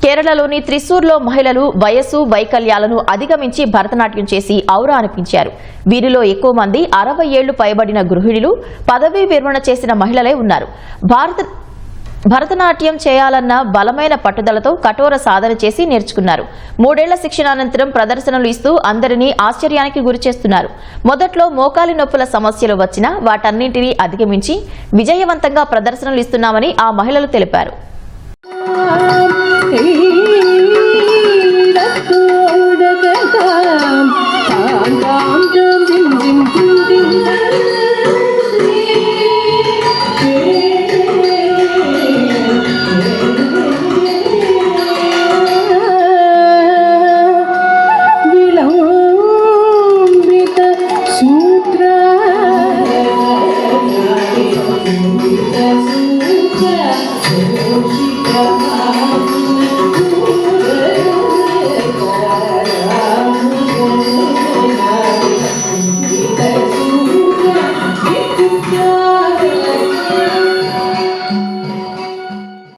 కేరళలోని త్రిశూర్లో మహిళలు వయస్సు వైకల్యాలను అధిగమించి భరతనాట్యం చేసి ఔరా అనిపించారు. వీరిలో ఎక్కువ మంది 60 ఏళ్లు పైబడిన గృహిణులు, పదవీ విరమణ చేసిన మహిళలే ఉన్నారు. భరతనాట్యం చేయాలన్న బలమైన పట్టుదలతో కఠోర సాధన చేసి నేర్చుకున్నారు. 3 ఏళ్ల శిక్షణ అనంతరం ప్రదర్శనలు ఇస్తూ అందరినీ ఆశ్చర్యానికి గురిచేస్తున్నారు. మొదట్లో మోకాలి నొప్పుల సమస్యలు వచ్చినా వాటన్నింటినీ అధిగమించి విజయవంతంగా ప్రదర్శనలు ఇస్తున్నామని ఆ మహిళలు తెలిపారు.